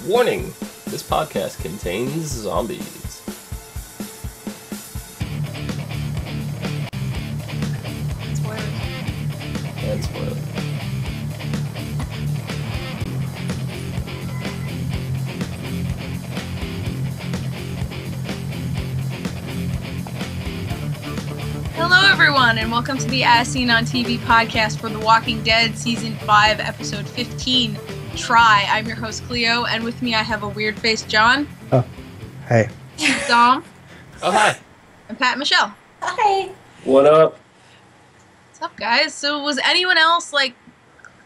Warning, this podcast contains zombies. Spoilers. And spoilers. Hello, everyone, and welcome to the As Seen on TV podcast for The Walking Dead Season 5, Episode 15, Try. I'm your host, Clio, and with me I have a weird-faced John. Oh, hey. Dom. Oh, hi. And Pat and Michelle. Hi. What up? What's up, guys? So was anyone else,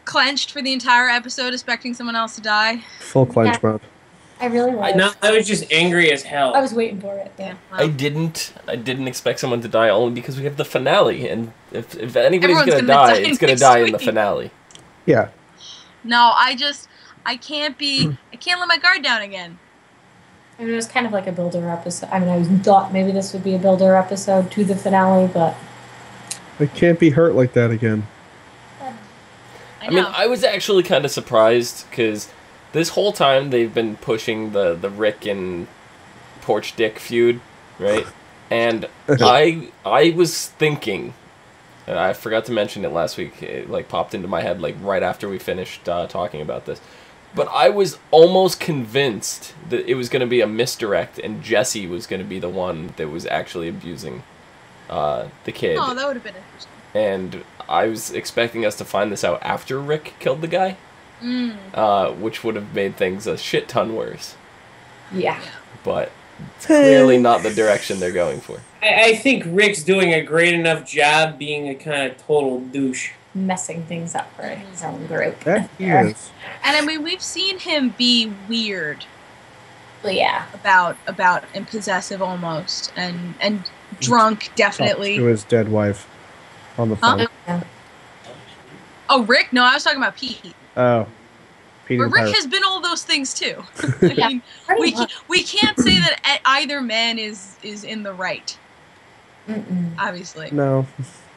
clenched for the entire episode, expecting someone else to die? Full clench mode. I really was. I was just angry as hell. I was waiting for it. Yeah. I didn't expect someone to die only because we have the finale, and if anybody's Everyone's gonna gonna die, die it's gonna next die in the week. finale. Yeah. No, I can't let my guard down again. I mean, it was kind of like a builder episode. I mean, I thought maybe this would be a builder episode to the finale, but... I can't be hurt like that again. I mean, I was actually kind of surprised because this whole time they've been pushing the Rick and Porch Dick feud, right? And I was thinking, and I forgot to mention it last week. It popped into my head right after we finished talking about this. But I was almost convinced that it was going to be a misdirect, and Jesse was going to be the one that was actually abusing the kid. Oh, that would have been interesting. And I was expecting us to find this out after Rick killed the guy, which would have made things a shit ton worse. Yeah. But it's clearly not the direction they're going for. I think Rick's doing a great enough job being a kind of total douche. Messing things up for his own group. That he is. And I mean, we've seen him be weird. Well, yeah. About and possessive almost, and drunk definitely. To his dead wife on the phone. Yeah. Oh, Rick? No, I was talking about Pete. Oh. Peter But Rick Pirate. has been all those things too. I mean, we can't say that either man is in the right. Obviously. No.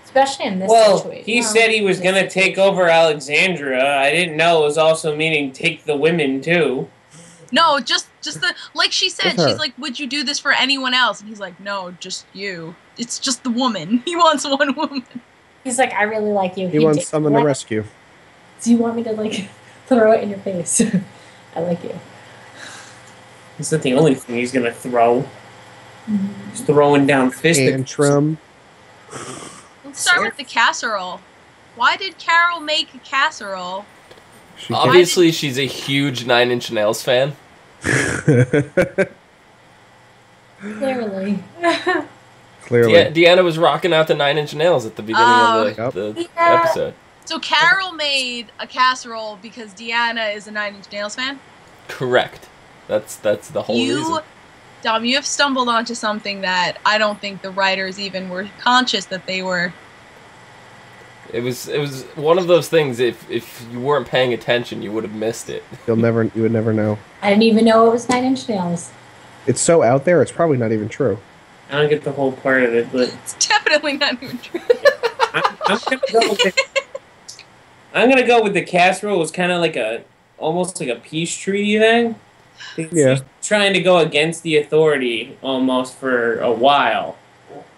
Especially in this Well, situation. he said he was going to take over Alexandria. I didn't know it was also meaning take the women, too. No, just the like she said. Just her. She's like, "Would you do this for anyone else?" And he's like, "No, just you. It's just the woman. He wants one woman." He's like, I really like you. He wants someone to rescue. Do you want me to, throw it in your face? I like you. It's not the only thing he's going to throw. He's throwing down fisticuffs. Tantrum. Let's start with the casserole. Why did Carol make a casserole? She Obviously, she's a huge Nine Inch Nails fan. Clearly. Clearly. Deanna was rocking out the Nine Inch Nails at the beginning of the Yeah. episode. So Carol made a casserole because Deanna is a Nine Inch Nails fan? Correct. That's the whole reason. Dom, you have stumbled onto something that I don't think the writers even were conscious that they were. It was one of those things. If you weren't paying attention, you would have missed it. You would never know. I didn't even know it was 9 Inch Nails. It's so out there, it's probably not even true. I don't get the whole part of it, but It's definitely not even true. I'm gonna go with the casserole. It was kind of almost like a peace treaty thing. Yeah. She's trying to go against the authority almost for a while,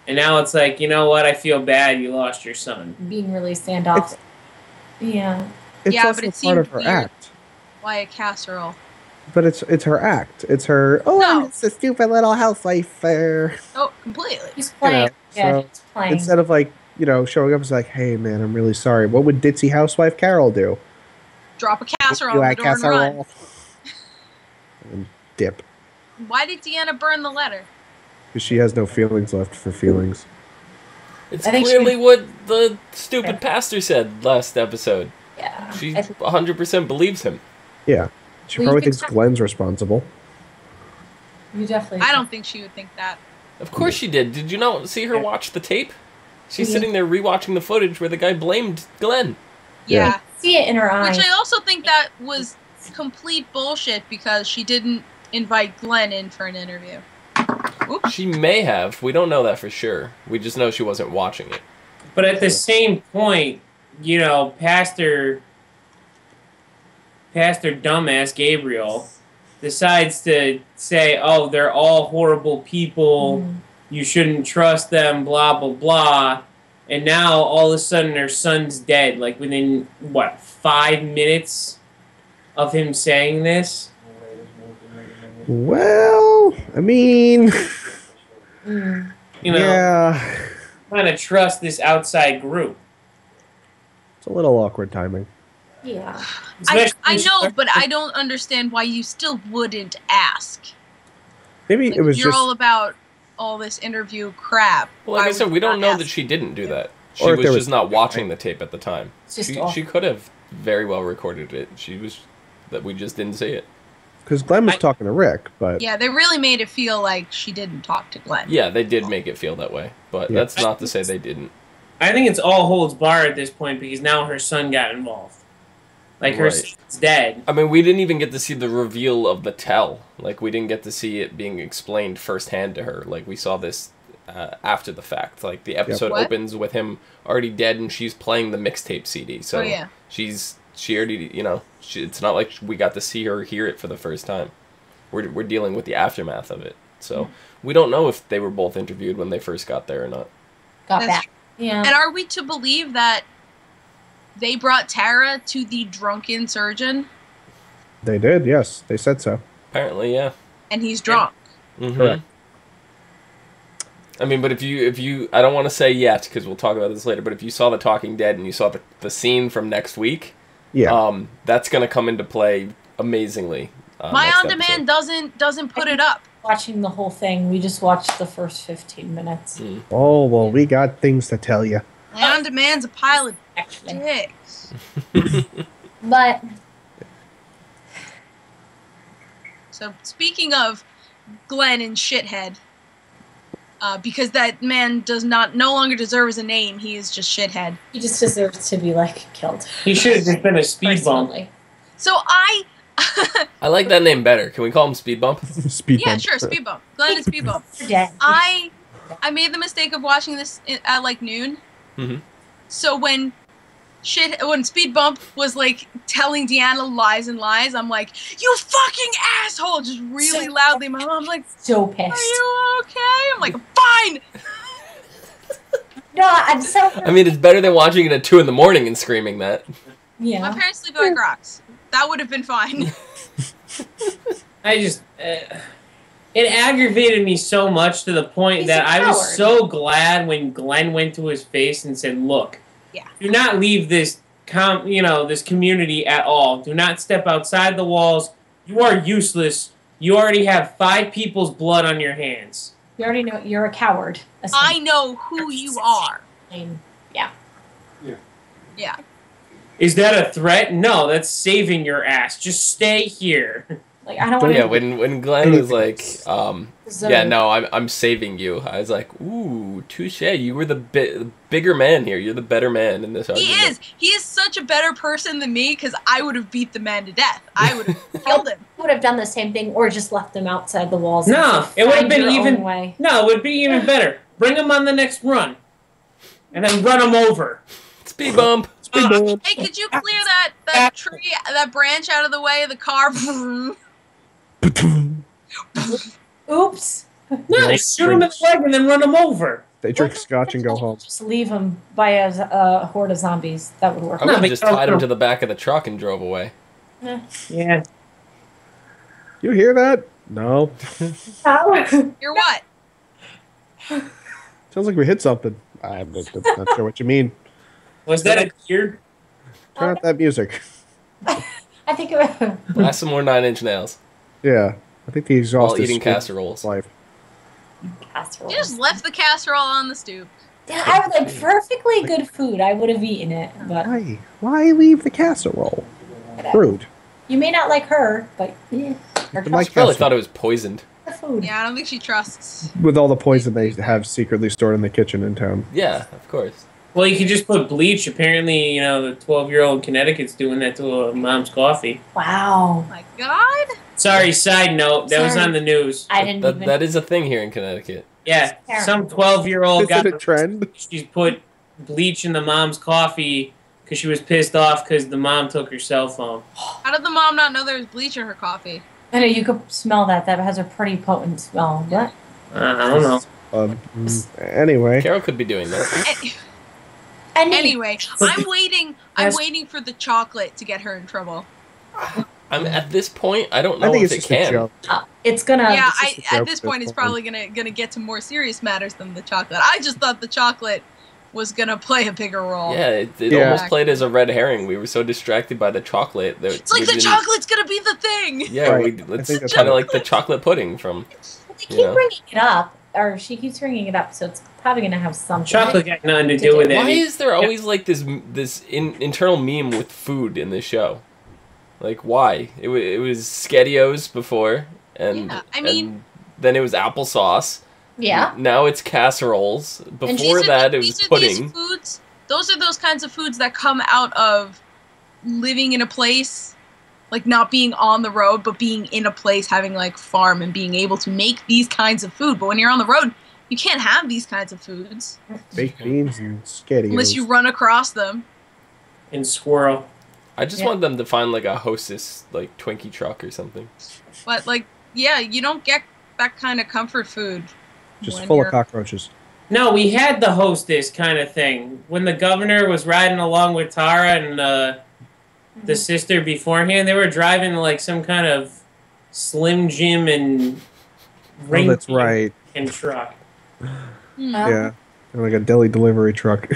and now it's like, you know what? I feel bad. You lost your son. Being really standoff. Yeah. It's Yeah, also but it part seemed of her weird. act. Why a casserole? But it's her act. It's her, No. I'm just a stupid little housewife. Oh, completely. He's playing. Yeah, so he's playing. Instead of showing up as hey man, I'm really sorry. What would ditzy housewife Carol do? Drop a casserole You in like the door and run. casserole? And dip. Why did Deanna burn the letter? Because she has no feelings left for feelings. It's I think clearly what the stupid pastor said last episode. Yeah. She 100% believes him. Yeah. She Well, you probably can thinks tell- Glenn's responsible. You definitely. I don't think she would think that. Of course she did. Did you not see her watch the tape? She's Mhm. sitting there rewatching the footage where the guy blamed Glenn. Yeah. Yeah. see it in her eyes. Which I also think that was complete bullshit because she didn't invite Glenn in for an interview. Oops. She may have. We don't know that for sure. We just know she wasn't watching it. But at the same point, Pastor dumbass Gabriel decides to say, "Oh, they're all horrible people. You shouldn't trust them." Blah blah blah. And now all of a sudden, her son's dead. Like within 5 minutes of him saying this. Well, I mean, yeah, kind of trust this outside group. It's a little awkward timing. Yeah. I know, but I don't understand why you still wouldn't ask. Maybe it was you're just... all about all this interview crap. Well, like I said, we don't know that she didn't do that. She was just not watching the tape at the time. She could have very well recorded it. We just didn't see it. Because Glenn was talking to Rick, but... Yeah, they really made it feel like she didn't talk to Glenn. Yeah, they did make it feel that way. But that's not to say they didn't. I think it's all holds bar at this point because now her son got involved. Like, her son's dead. I mean, we didn't even get to see the reveal of the tell. Like, we didn't get to see it being explained firsthand to her. Like, we saw this after the fact. Like, the episode opens with him already dead and she's playing the mixtape CD. So she already, it's not like we got to see her hear it for the first time. We're dealing with the aftermath of it. So we don't know if they were both interviewed when they first got there or not. Got back. Yeah. And are we to believe that they brought Tara to the drunken surgeon? They did, yes. They said so. Apparently, yeah. And he's drunk. Mm-hmm. Correct. I mean, but if you, I don't want to say yet because we'll talk about this later. But if you saw The Talking Dead and you saw the scene from next week, that's going to come into play amazingly. My On Demand doesn't put it up. Watching the whole thing, we just watched the first 15 minutes. Oh well, we got things to tell you. My On Demand's a pile of dicks. But so speaking of Glenn and shithead. Because that man no longer deserves a name. He is just shithead. He just deserves to be, killed. He should have just been a speed bump. So I like that name better. Can we call him Speed Bump? Speed Bump. Yeah, sure, Speed Bump. Glenn is Speed Bump. I made the mistake of watching this at, noon. Mm-hmm. So when Speed Bump was, telling Deanna lies and lies, I'm like, you fucking asshole! Just really loudly. My mom's like, so pissed. Are you okay? I'm like, fine! No, I'm so... I mean, it's better than watching it at 2 in the morning and screaming that. Yeah. My parents sleep like rocks. That would have been fine. I just... it aggravated me so much to the point that I was so glad when Glenn went to his face and said, look, do not leave this community at all. Do not step outside the walls. You are useless. You already have 5 people's blood on your hands. You already know you're a coward. I know who you are. Yeah. Is that a threat? No, that's saving your ass. Just stay here. I don't want to... Yeah, when Glenn was like, I'm saving you. I was like, ooh, touche. You were the bigger man here. You're the better man in this argument. He is such a better person than me because I would have beat the man to death. I would have killed him. Would have done the same thing or just left them outside the walls. No, it would have been even... No, it would be even better. Bring him on the next run. And then run him over. Speed bump. Hey, could you clear that tree, that branch out of the way of the car? Oops. No, shoot him in the leg and then run him over. They drink scotch and go home. Just leave him by a horde of zombies. That would work. I would have just tied him to the back of the truck and drove away. Yeah. You hear that? No. You're what? Sounds like we hit something. I'm not sure what you mean. Was that a deer? Turn out that music. I think it Buy some more 9 Inch Nails. Yeah. I think the exhaust While is eating casseroles. Life. You just left the casserole on the stoop. Yeah, I would perfectly good food. I would have eaten it, but why leave the casserole? Rude. You may not like her, but yeah. I probably thought it was poisoned. The food. Yeah, I don't think she trusts. With all the poison they have secretly stored in the kitchen in town. Yeah, of course. Well, you could just put bleach. Apparently, the 12-year-old in Connecticut's doing that to a mom's coffee. Wow. Oh my God. Sorry, side note. That was on the news. I didn't even... That is a thing here in Connecticut. Yeah, some 12-year-old got a trend. She's put bleach in the mom's coffee because she was pissed off because the mom took her cell phone. How did the mom not know there was bleach in her coffee? I know you could smell that. That has a pretty potent smell. What? I don't know. Anyway. Carol could be doing that. Anyway, I'm waiting for the chocolate to get her in trouble. I'm at this point. I don't know if it can. It's gonna. Yeah, at this point, it's probably gonna get to more serious matters than the chocolate. I just thought the chocolate was gonna play a bigger role. Yeah, it almost played as a red herring. We were so distracted by the chocolate that it's like the chocolate's gonna be the thing. Yeah, right. It's kind of like the chocolate pudding from. They keep bringing it up, or she keeps bringing it up, so it's probably gonna have something. Chocolate got nothing to do with it. Why is there always like this internal meme with food in this show? Like why? It was SpaghettiOs before, and and then it was applesauce. Yeah. Now it's casseroles. Before that, it was pudding. Those are those kinds of foods that come out of living in a place, like not being on the road, but being in a place, having like farm and being able to make these kinds of food. But when you're on the road, you can't have these kinds of foods. Baked beans and SpaghettiOs. Unless you run across them. And squirrel. I just want them to find like a Hostess like Twinkie truck or something. But like, yeah, you don't get that kind of comfort food. Just full of cockroaches. No, we had the Hostess kind of thing. When the governor was riding along with Tara and the sister beforehand, they were driving like some kind of Slim Jim and ring that's right. And truck. Yeah. Like a deli delivery truck.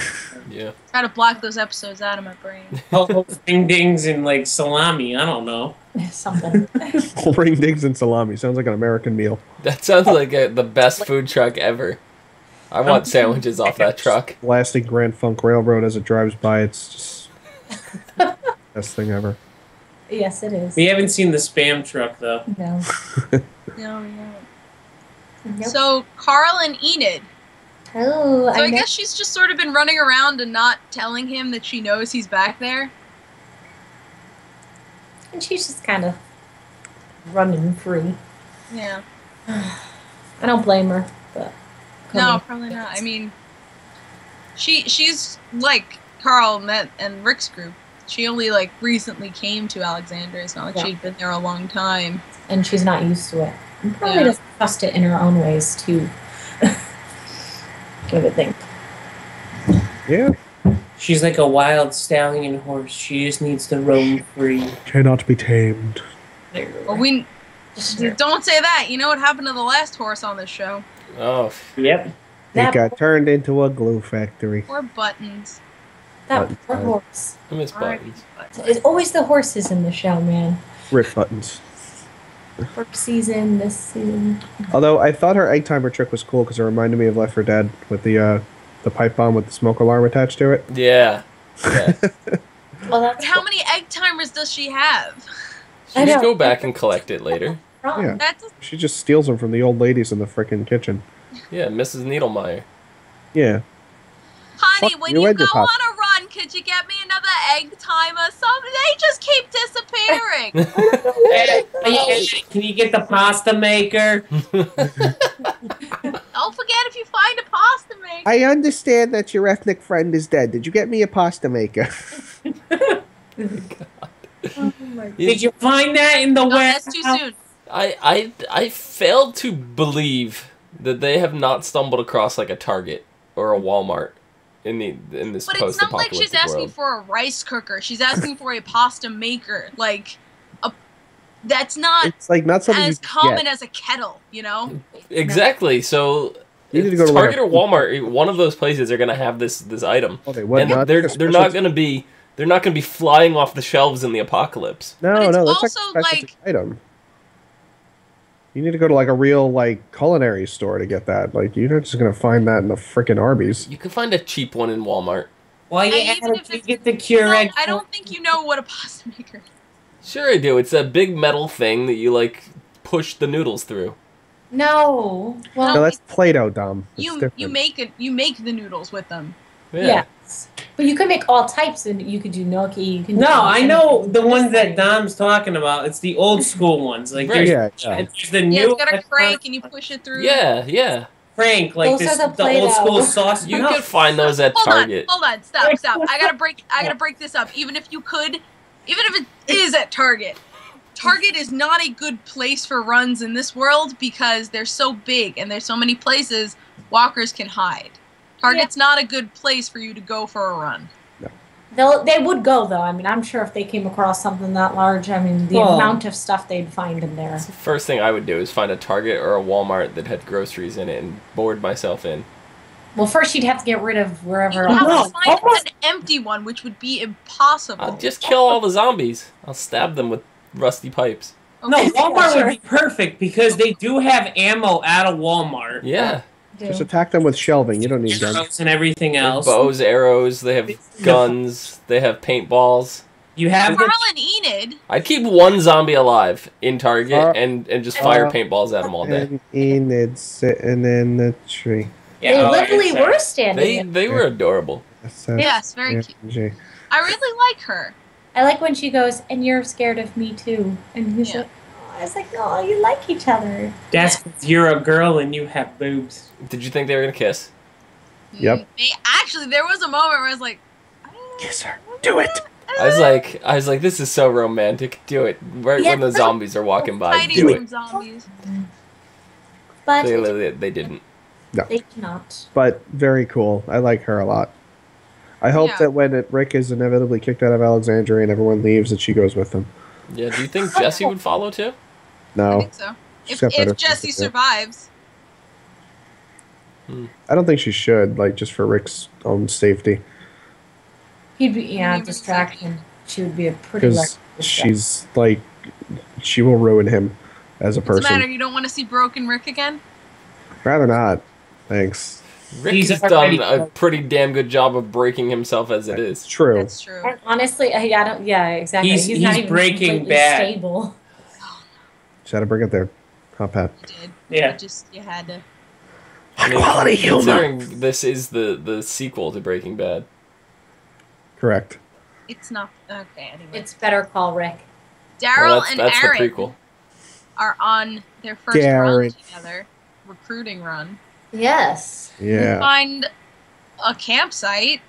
Yeah. Try to block those episodes out of my brain. Ring dings and like salami. I don't know. Something. Ring dings and salami. Sounds like an American meal. That sounds like the best food truck ever. I want sandwiches off that truck. Blasting Grand Funk Railroad as it drives by. It's just best thing ever. Yes, it is. We haven't seen the Spam truck though. No. No. Nope. So Carl and Enid. Oh, so I guess she's just sort of been running around and not telling him that she knows he's back there. And she's just kind of running free. Yeah. I don't blame her, but no, probably not. I mean, she's like Carl and Rick's group. She only like recently came to Alexandria. It's not like she'd been there a long time, and she's not used to it. And probably doesn't trust it in her own ways too. I would think. Yeah. She's like a wild stallion horse. She just needs to roam free. Cannot be tamed. Well, we don't say that. You know what happened to the last horse on this show? Oh. Yep. It got turned into a glue factory. Or Buttons. That poor horse. I miss Buttons. It's always the horses in the show, man. Rip Buttons. First season, this season. Although I thought her egg timer trick was cool because it reminded me of Left 4 Dead with the pipe bomb with the smoke alarm attached to it. Yeah. Well, how many egg timers does she have? She just go back and collect it later. Yeah. She just steals them from the old ladies in the frickin' kitchen. Yeah, Mrs. Needlemeyer. Yeah. Honey, when you go on a run, could you get me another egg timer? They just keep disappearing. Can you get the pasta maker? Don't forget if you find a pasta maker. I understand that your ethnic friend is dead. Did you get me a pasta maker? Oh my God. Did you find that in the warehouse? That's too soon. I failed to believe that they have not stumbled across like a Target or a Walmart in this post-apocalyptic world. But it's not like she's asking for a rice cooker. She's asking for a pasta maker. Like, that's not. It's like not something as common as a kettle, you know. Exactly. So you need to go to Target or Walmart. One of those places are going to have this item. Oh, they would not. They're not going to be. They're not going to be flying off the shelves in the apocalypse. No, that's like a item. You need to go to like a real like culinary store to get that. Like you're not just gonna find that in the frickin' Arby's. You can find a cheap one in Walmart. Well, you get the Keurig. I don't think you know what a pasta maker is. Sure I do. It's a big metal thing that you like push the noodles through. No. Well, no, that's Play-Doh, Dom. You make the noodles with them. Yeah. Yes. But you could make all types, and you could do gnocchi. You can. No, I know the ones that Dom's talking about. It's the old school ones. Like right. It's the new. Yeah, it's got a crank, and you push it through. Yeah. Crank, like those the old school sauce. You can find those at Target. Hold on, stop. I gotta break this up. Even if it is at Target, Target is not a good place for runs in this world because they're so big and there's so many places walkers can hide. Target's not a good place for you to go for a run. They would go, though. I mean, I'm sure if they came across something that large, I mean, the amount of stuff they'd find in there. The first thing I would do is find a Target or a Walmart that had groceries in it and board myself in. Well, first you'd have to get rid of wherever... You'd have to find an empty one, which would be impossible. I'll just kill all the zombies. I'll stab them with rusty pipes. Okay. No, Walmart would be perfect because they do have ammo at a Walmart. Yeah. Just attack them with shelving. You don't need guns. And everything else. Bows, arrows, they have guns, they have paintballs. You have Carl and Enid. I'd keep one zombie alive in Target and just fire paintballs at him all day. And Enid sitting in the tree. Yeah, they literally were standing. They were adorable. Yes, very cute. I really like her. I like when she goes, and you're scared of me too. And he's like, I was like, oh, you like each other. That's because you're a girl and you have boobs. Did you think they were going to kiss? Yep. Actually, there was a moment where I was like, kiss her. Do it. I was like, this is so romantic. Do it. Right when the zombies are walking by. Do it. Zombies. But clearly they didn't. No. They did not. But very cool. I like her a lot. I hope that when Rick is inevitably kicked out of Alexandria and everyone leaves, that she goes with them. Yeah, do you think Jesse would follow too? No. I think so. If Jesse survives. I don't think she should, like, just for Rick's own safety. He'd be, distraction. She would be a pretty... Because she's, like, she will ruin him as a person. What's the matter? You don't want to see broken Rick again? Rather not. Thanks. Rick has done a pretty damn good job of breaking himself as it is. True. That's true. And honestly, exactly. He's not even Breaking Bad. Stable. Just had to bring it there. Hot Pat. You did. Yeah. You had to. High quality humor. Considering this is the sequel to Breaking Bad. Correct. It's not. Okay, anyway. It's Better Call Rick. Daryl and that's Aaron the prequel. are on their first run together. Recruiting run. Yes. Yeah. They find a campsite,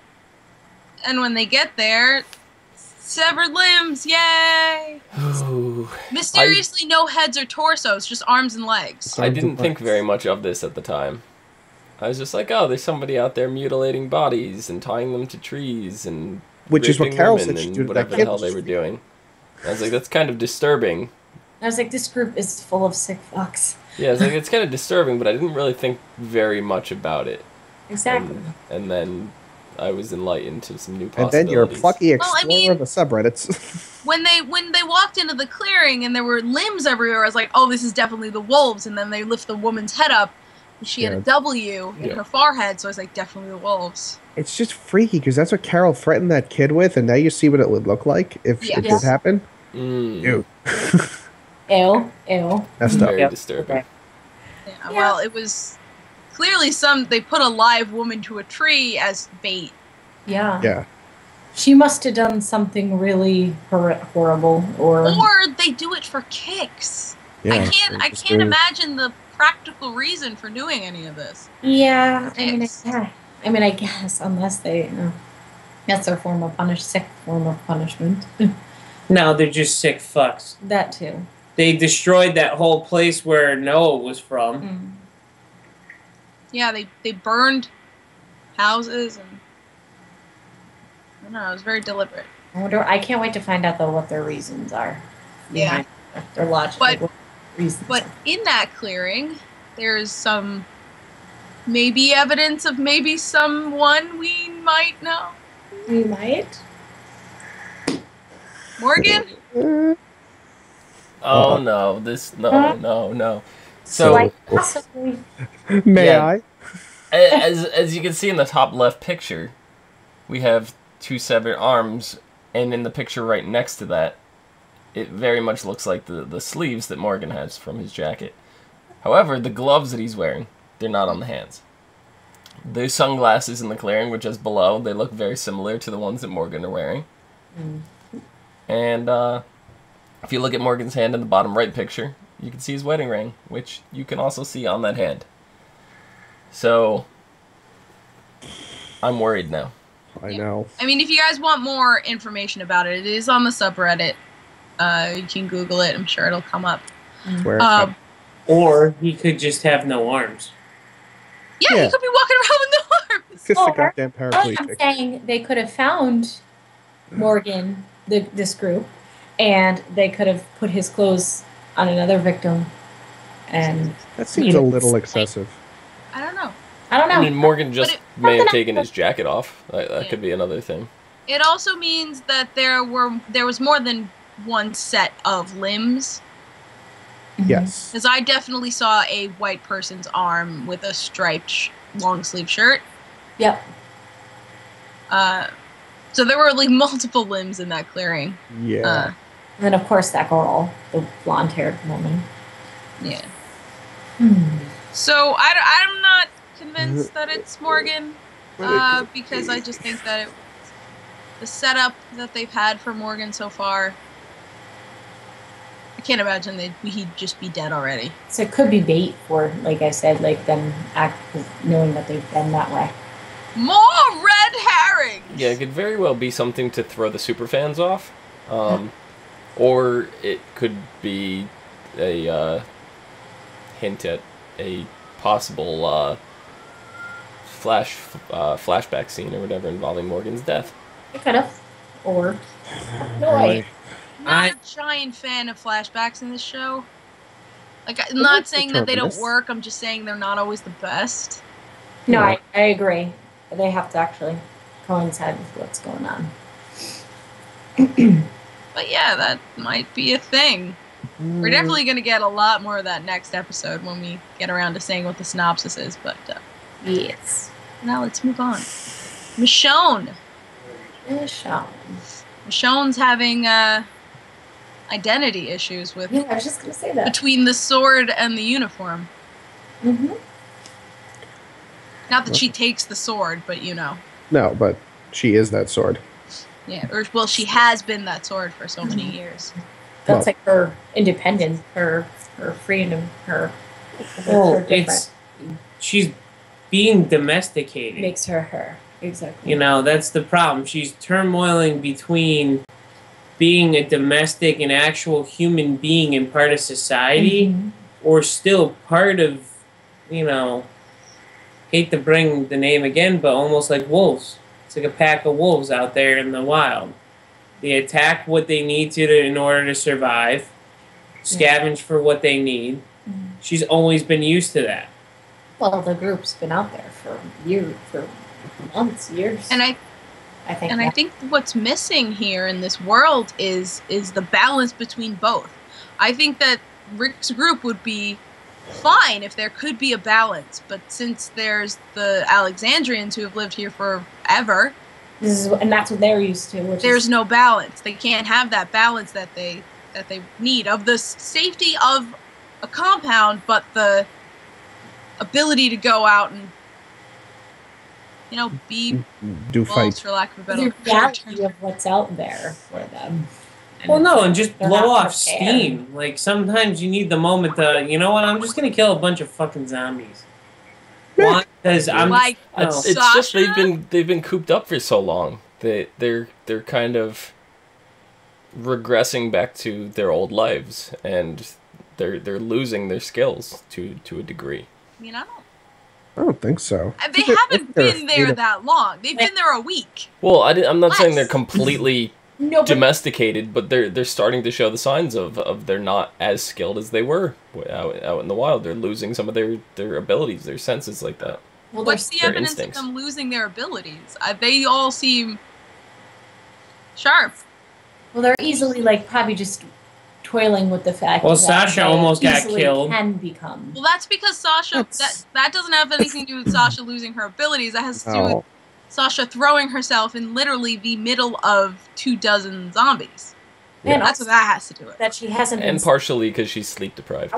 and when they get there, severed limbs, yay! Mysteriously, no heads or torsos, just arms and legs. I didn't think very much of this at the time. I was just like, oh, there's somebody out there mutilating bodies and tying them to trees and which is what Carol said she did. Whatever the hell they were doing. I was like, that's kind of disturbing. I was like, this group is full of sick fucks. Yeah, I was like, it's kind of disturbing, but I didn't really think very much about it. Exactly. And then I was enlightened to some new possibilities. And then you're a plucky explorer of the subreddits. when they walked into the clearing and there were limbs everywhere, I was like, oh, this is definitely the wolves. And then they lift the woman's head up, and she had a W in her forehead, so I was like, definitely the wolves. It's just freaky, because that's what Carol threatened that kid with, and now you see what it would look like if it did happen. Ew. Ew. That's very disturbing. Yeah, well, it was clearly they put a live woman to a tree as bait. Yeah. Yeah. She must have done something really horrible, or they do it for kicks. Yeah, I can't imagine the practical reason for doing any of this. Yeah, I mean, I guess unless they, that's their sick form of punishment. No, they're just sick fucks. That too. They destroyed that whole place where Noah was from. Yeah, they burned houses and I don't know, it was very deliberate. I can't wait to find out though what their reasons are. Yeah. Their logical reasons. But in that clearing, there's some maybe evidence of maybe someone we might know. We might? Morgan? Oh no, no. So possibly. May I? As you can see in the top left picture, we have two severed arms, and in the picture right next to that, it very much looks like the sleeves that Morgan has from his jacket. However, the gloves that he's wearing, they're not on the hands. The sunglasses in the clearing, which is below, they look very similar to the ones that Morgan are wearing. And if you look at Morgan's hand in the bottom right picture, you can see his wedding ring, which you can also see on that hand. So, I'm worried now. I know. I mean, if you guys want more information about it, it is on the subreddit. You can Google it. I'm sure it'll come up. Or he could just have no arms. Yeah, he could be walking around with no arms. Just a goddamn paraplegic. I'm saying they could have found Morgan, this group, and they could have put his clothes on another victim. And that seems a little excessive. I don't know. I mean, Morgan may have taken his jacket off. That could be another thing. It also means that there was more than one set of limbs. Yes. Because I definitely saw a white person's arm with a striped long sleeve shirt. Yep. So there were like multiple limbs in that clearing. Yeah. And then of course that girl, the blonde-haired woman. Yeah. So I'm not convinced that it's Morgan, because I just think that the setup that they've had for Morgan so far, I can't imagine he'd just be dead already. So it could be bait for, like I said, like them knowing that they've been that way. More red herrings! Yeah, it could very well be something to throw the superfans off. Or it could be a hint at a possible flashback scene or whatever involving Morgan's death. It could have. Or... No way. I'm not a giant fan of flashbacks in this show. Like, I'm not saying that they don't work, I'm just saying they're not always the best. No, I agree. They have to actually coincide with what's going on. But yeah, that might be a thing. We're definitely going to get a lot more of that next episode when we get around to saying what the synopsis is, but yes. Now let's move on. Michonne. Michonne's having identity issues with. Yeah, I was just going to say that. Between the sword and the uniform. Mm-hmm. Not that she takes the sword, but you know. No, but she is that sword. Yeah, or she has been that sword for so many years. That's like her independence, her freedom, her. Well, she's being domesticated. Makes her. Exactly. You know, that's the problem. She's turmoiling between being a domestic and actual human being and part of society, or still part of, you know, hate to bring the name again, but almost like wolves. It's like a pack of wolves out there in the wild. They attack what they need to in order to survive, scavenge for what they need. She's always been used to that. Well, the group's been out there for years, for months, years. And I think what's missing here in this world is the balance between both. I think that Rick's group would be fine if there could be a balance, but since there's the Alexandrians who have lived here forever, and that's what they're used to. There's no balance. They can't have that balance that they need of the safety of a compound, but the ability to go out and, you know, do fight, for lack of a better word. The reality of what's out there for them. Well, no, and just blow off steam. Like, sometimes you need the moment to, you know what, I'm just going to kill a bunch of fucking zombies. Why? Because I'm like, it's just they've been cooped up for so long. They're kind of regressing back to their old lives, and they're losing their skills to a degree. I mean, I don't think so. They haven't been there that long. They've been there a week. Well, I'm not saying they're completely domesticated, but they're starting to show the signs of they're not as skilled as they were out in the wild. They're losing some of their abilities, their senses like that. Well, what's the evidence instincts of them losing their abilities? They all seem sharp. Well, they're easily, like, probably just toiling with the fact that Sasha almost got killed. Can become. Well, that's because Sasha. That doesn't have anything to do with Sasha losing her abilities. That has to do with Sasha throwing herself in literally the middle of 24 zombies. Yeah. That's what that has to do with. That she hasn't. And partially because she's sleep deprived.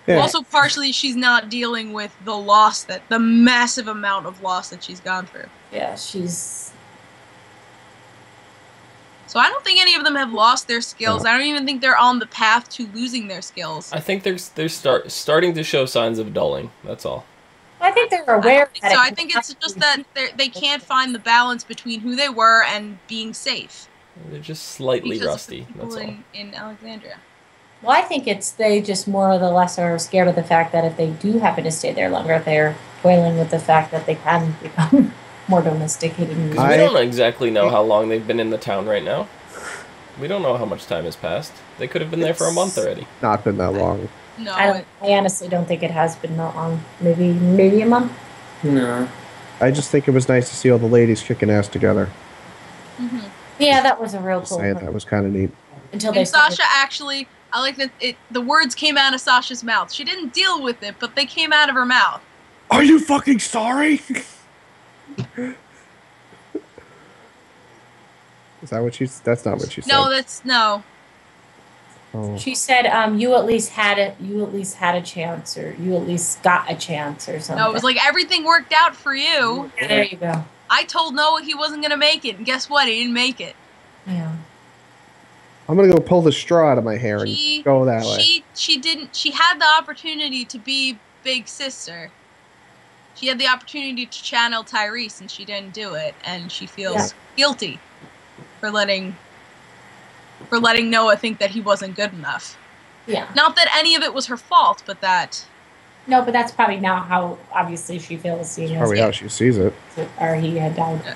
Yeah. Also, partially she's not dealing with the massive amount of loss that she's gone through. Yeah, she's. So I don't think any of them have lost their skills. I don't even think they're on the path to losing their skills. I think they're starting to show signs of dulling. That's all. I think they're aware. I think it's just that they can't find the balance between who they were and being safe. They're just slightly because rusty. Of the people that's all. in Alexandria. Well, I think they just more or less are scared of the fact that if they do happen to stay there longer, they're toiling with the fact that they can become more domesticated. Because we don't exactly know how long they've been in the town right now. We don't know how much time has passed. They could have been there for a month already. Not been that long. No, I honestly don't think it has been that long. Maybe a month. No. I just think it was nice to see all the ladies kicking ass together. Mm-hmm. Yeah, that was a real cool. That was kind of neat. Until and Sasha actually, I like that the words came out of Sasha's mouth. She didn't deal with it, but they came out of her mouth. Are you fucking sorry? Is that what she's? That's not what she said. No, that's no. Oh. She said, "You at least had a chance, or you at least got a chance, or something." No, it was like everything worked out for you. Yeah, there you go. I told Noah he wasn't gonna make it, and guess what? He didn't make it. Yeah. I'm gonna go pull the straw out of my hair and go that way. She didn't. She had the opportunity to be big sister. She had the opportunity to channel Tyrese, and she didn't do it, and she feels guilty for letting Noah think that he wasn't good enough. Yeah. Not that any of it was her fault, but that. No, but that's probably now how obviously she feels. Seeing Probably how she sees it. Or he had died.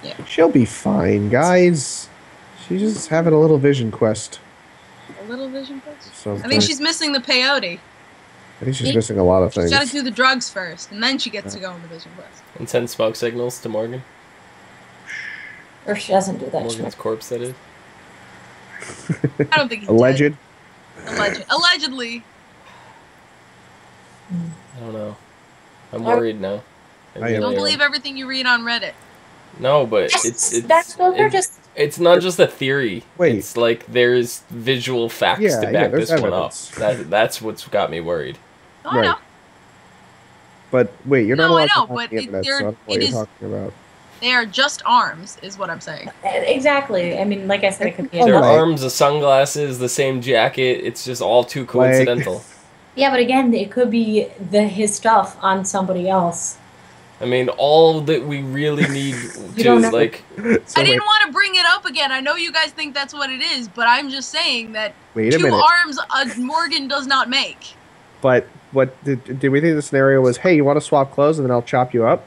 Yeah. She'll be fine, guys. She's just having a little vision quest. A little vision quest? Something. I think she's missing the peyote. I think she's missing a lot of things. She's got to do the drugs first, and then she gets to go on the vision quest. And send smoke signals to Morgan. Or she doesn't do that. Morgan's corpse, that is. I don't think he's Alleged? Dead. Allegedly. I don't know. I'm worried now. I don't believe everything you read on Reddit. No, but it's not just a theory. Wait. It's like there's visual facts to back this evidence. one up. That's what's got me worried. Oh, I know. But wait, you're not No, I allowed know, to talk but the internet, so I don't know what you're talking about. They are just arms, is what I'm saying. Exactly. I mean, like I said, it could be Their arms, the sunglasses, the same jacket. It's just all too coincidental. Yeah, but again, it could be his stuff on somebody else. I mean, all that we really need to like. I didn't want to bring it up again. I know you guys think that's what it is, but I'm just saying that Wait a two minute. arms Morgan does not make. But what did we think the scenario was? Hey, you want to swap clothes and then I'll chop you up?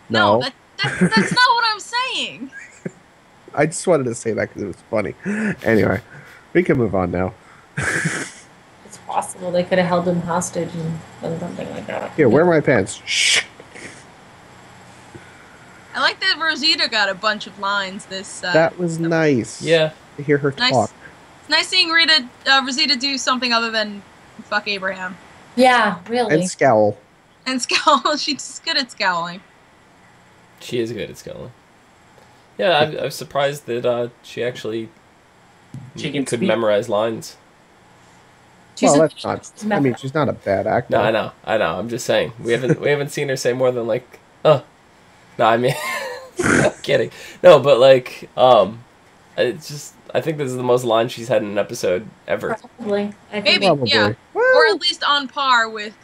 No, that's not what I'm saying. I just wanted to say that because it was funny. Anyway, we can move on now. It's possible they could have held him hostage and done something like that. Here, wear my pants. Shh. I like that Rosita got a bunch of lines. That was nice. Yeah. To hear her talk. It's nice seeing Rosita do something other than fuck Abraham. Yeah, really. And scowl. And scowl. She's good at scowling. She is good at scowling. Yeah, I was surprised that she actually could memorize lines. That's not. I mean, she's not a bad actor. No, I know. I'm just saying we haven't seen her say more than like, oh. No, I mean, I'm kidding. No, but like, it's just I think this is the most lines she's had in an episode ever. Probably. Maybe, yeah, or at least on par with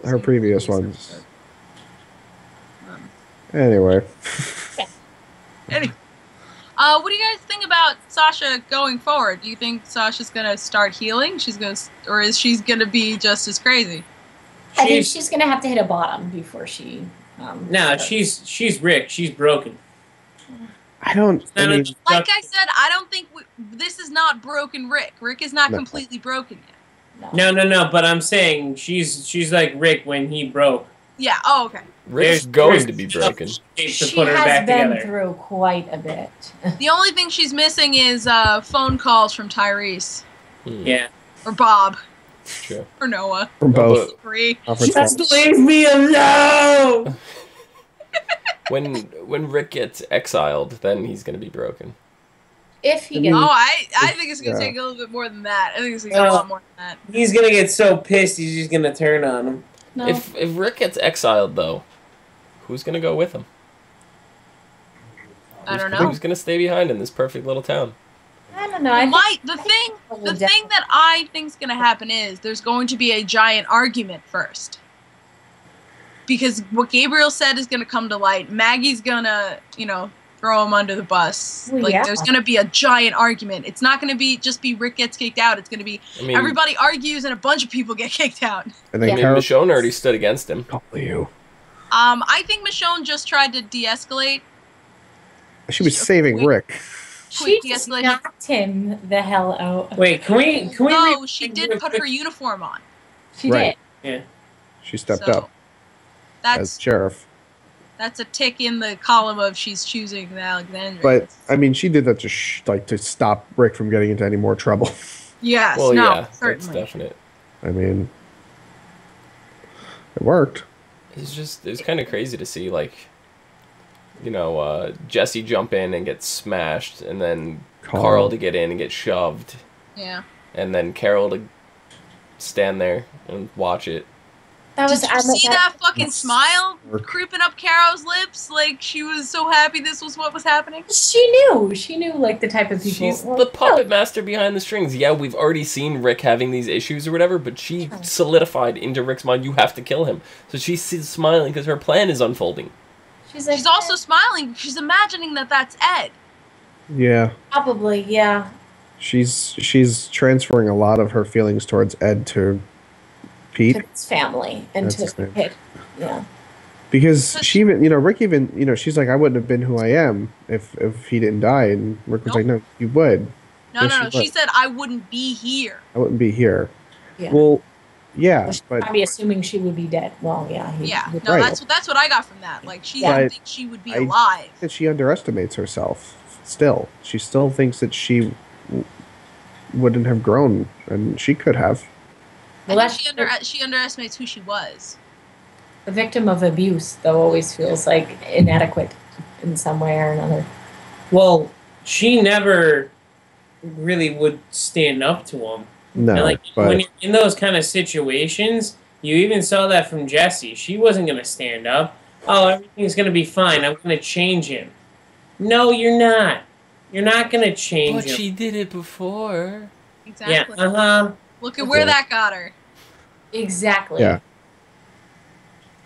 her previous ones. Anyway. What do you guys think about Sasha going forward? Do you think Sasha's gonna start healing? Or is she gonna be just as crazy? I think she's gonna have to hit a bottom before she. No, she's Rick. She's broken. I mean, like I said, I don't think this is not broken Rick. Rick is not completely broken yet. No. But I'm saying she's like Rick when he broke. Yeah. Oh, okay. Rick's going to be broken. She has been through quite a bit. The only thing she's missing is phone calls from Tyrese. Yeah. Or Bob. True. Or Noah. From both. Three. Just leave me alone! When Rick gets exiled, then he's going to be broken. If he gets... Oh, I think it's going to take a little bit more than that. I think it's going to take a lot more than that. He's going to get so pissed, he's just going to turn on him. No. If Rick gets exiled, though, who's going to go with him? I don't know. Who's going to stay behind in this perfect little town? I don't know. The thing that I think's going to happen is there's going to be a giant argument first. Because what Gabriel said is going to come to light. Maggie's going to, throw him under the bus. Well, like, yeah. there's going to be a giant argument. It's not going to be just be Rick gets kicked out. It's going to be everybody argues and a bunch of people get kicked out. And then Michonne already stood against him. I think Michonne just tried to de-escalate. She was saving Rick. She just knocked him the hell out. Wait, can we? No, she did put her uniform on. She did. Yeah. She stepped up as sheriff. That's a tick in the column of she's choosing the Alexandria. But I mean, she did that to stop Rick from getting into any more trouble. Yes. Well, no, yeah, certainly. that's definite. I mean, it worked. It's kind of crazy to see, like, you know, Jesse jump in and get smashed, and then Carl to get in and get shoved. Yeah. And then Carol to stand there and watch it. Did you see that fucking smile creeping up Carol's lips? Like, she was so happy this was what was happening? She knew, like, the type of people. She's the puppet master behind the strings. Yeah, we've already seen Rick having these issues or whatever, but she solidified into Rick's mind, you have to kill him. So she's smiling because her plan is unfolding. She's also smiling. She's imagining that that's Ed. Yeah. Probably, yeah. She's transferring a lot of her feelings towards Ed to Pete. To his family and to his kid. Yeah. Because she even, Rick even, she's like, I wouldn't have been who I am if he didn't die. And Rick was like, no, you would. No. She said, I wouldn't be here. I wouldn't be here. Yeah. Well, yeah, but I'd be assuming she would be dead. Well, yeah. That's what I got from that. Like, she didn't think she would be alive. I think that she underestimates herself. Still, she still thinks that she wouldn't have grown, and she could have. Well, she underestimates who she was. The victim of abuse, though, always feels like inadequate in some way or another. Well, she never really would stand up to him. No, and when you're in those kind of situations, you even saw that from Jesse. She wasn't going to stand up. Oh, everything's going to be fine. I'm going to change him. No, you're not. You're not going to change him. But she did it before. Exactly. Yeah, Look at where that got her. Exactly. Yeah.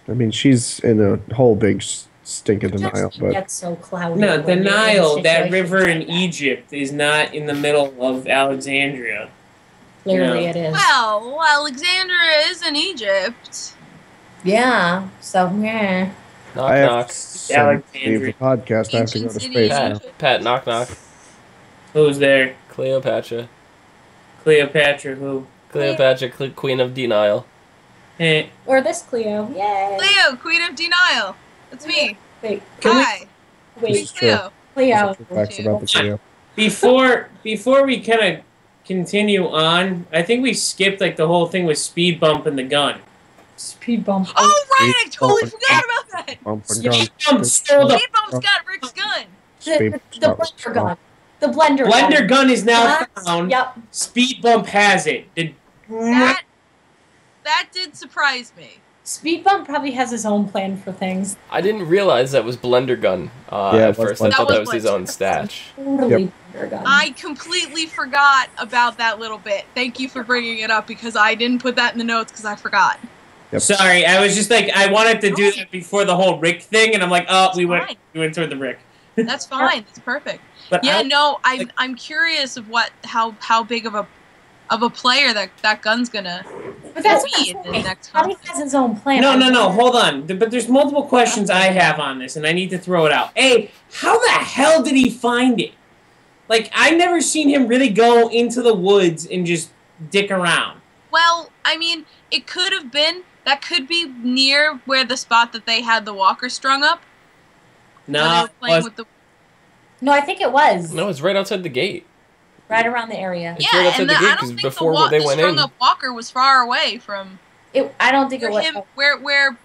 I mean, she's in a whole big stink of denial. But that's so cloudy. No, the Nile, that river in Egypt, is not in the middle of Alexandria. Clearly it is. Well, Alexandria is in Egypt. Yeah, so yeah. Knock, knock. Leave the podcast. I have to go to space now. Pat, knock, knock. Who's there? Cleopatra. Cleopatra who? Cleopatra, Queen of Denial. Hey. Or this Cleo. Yay. Cleo, Queen of Denial. That's me. Wait. Hi. Wait. Cleo. Cleo. Facts about the Cleo. Before we kind of continue on, I think we skipped like the whole thing with Speed Bump and the gun. Speed Bump. Oh, right. I totally forgot about that. Speed Bump stole Speed Bump's got Rick's gun. The blender gun. The blender gun is now found. Yep. Speed Bump has it. That did surprise me. Speed Bump probably has his own plan for things. I didn't realize that was Blender Gun at first. I thought that was his own stash. Totally Blender Gun. I completely forgot about that little bit. Thank you for bringing it up because I didn't put that in the notes because I forgot. Yep. Sorry, I was just like, I wanted to do that before the whole Rick thing, and I'm like, oh, we went toward the Rick. That's fine. That's perfect. But yeah, I'm curious of how big of a player that gun's gonna be in the next He has his own plan. No, hold on. But there's multiple questions I have on this, and I need to throw it out. A, how the hell did he find it? Like, I've never seen him really go into the woods and just dick around. Well, I mean, it could have been, that could be near where the spot that they had the walker strung up. No, no, I think it was. No, it's right outside the gate. Right around the area. It's right outside the gate because before they went in, the strung up walker was far away from. I don't think it was. Where?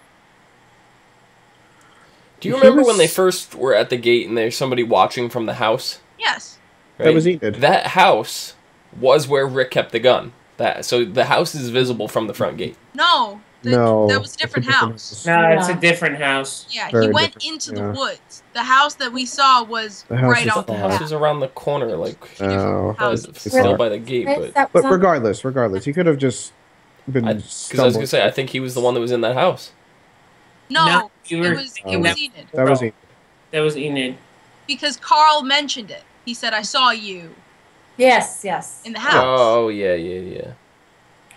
Do you remember when they first were at the gate and there's somebody watching from the house? Yes. Right? That was Enid. That house was where Rick kept the gun. So the house is visible from the front gate. No. That was a different house. No, it's a different house. Yeah, he went into the woods. The house that we saw was right off the house. The house is around the corner, like still by the gate. But regardless, he could have just been. Because I was gonna say, I think he was the one that was in that house. No, it was Enid. That was Enid. That was Enid. because Carl mentioned it. He said, "I saw you." Yes. In the house. Oh, yeah.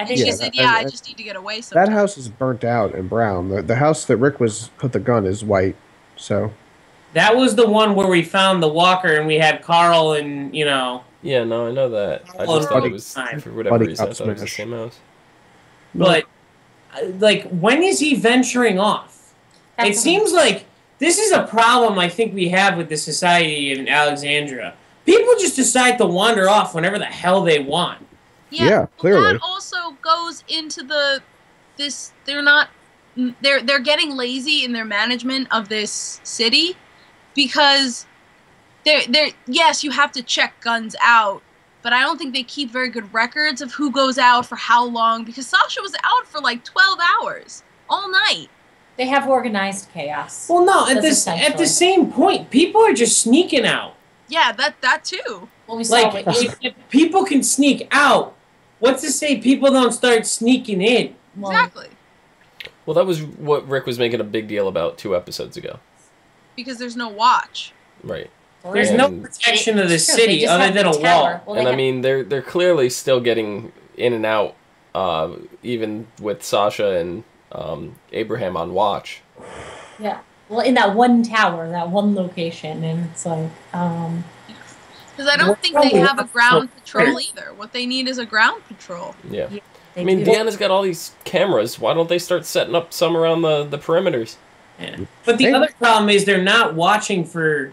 I think she said, I just need to get away sometime. That house is burnt out and brown. The house that Rick put the gun is white, so... That was the one where we found the walker and we had Carl and, Yeah, no, I know that. I just thought it was, for whatever reason, I thought it was the same house. But, like, when is he venturing off? It seems like this is a problem I think we have with the society in Alexandria. People just decide to wander off whenever the hell they want. Yeah, clearly. That also goes into they're getting lazy in their management of this city because yes, you have to check guns out, but I don't think they keep very good records of who goes out for how long, because Sasha was out for like 12 hours all night. They have organized chaos. Well, no, at the same point, people are just sneaking out. Yeah, that too. Well, we saw if people can sneak out, what's to say people don't start sneaking in? Exactly. Well, that was what Rick was making a big deal about 2 episodes ago. Because there's no watch. Right. There's no protection of the city other than a wall. Well, and I mean, they're clearly still getting in and out, even with Sasha and Abraham on watch. Yeah. Well, in that one tower, that one location, and it's like... Because I don't think they have a ground patrol either. What they need is a ground patrol. Yeah. I mean, Deanna's got all these cameras. Why don't they start setting up some around the perimeters? Yeah. But the other problem is they're not watching for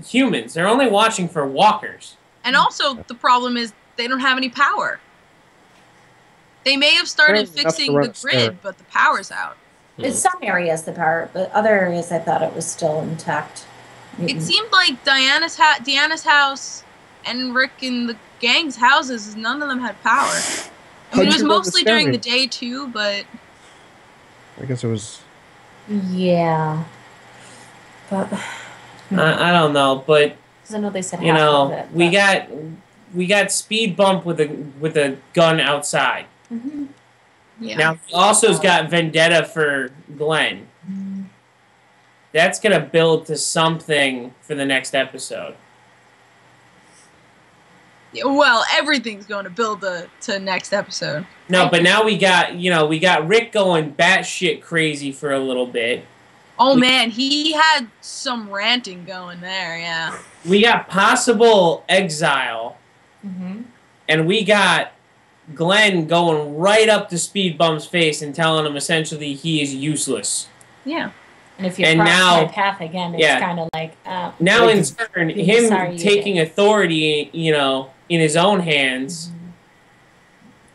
humans. They're only watching for walkers. And also, the problem is they don't have any power. They may have started fixing the grid, but the power's out. In some areas, the power, but other areas, I thought it was still intact. It seemed like Deanna's house and Rick and the gang's houses, none of them had power. I mean, it was mostly during the day, too, but... I guess it was... Yeah. But... I don't know, but... Because I know they said half of it, we got speed bump with a gun outside. Mm-hmm. Yeah. Now, he also's got vendetta for Glenn. Mm-hmm. That's going to build to something for the next episode. Well, everything's going to build to next episode. No, but now we got Rick going batshit crazy for a little bit. Oh, man, he had some ranting going there, yeah. We got possible exile. Mm-hmm. And we got Glenn going right up to Speed Bump's face and telling him essentially he is useless. Yeah. And if you cross my path again, it's kind of like... now, in turn, him taking authority, in his own hands...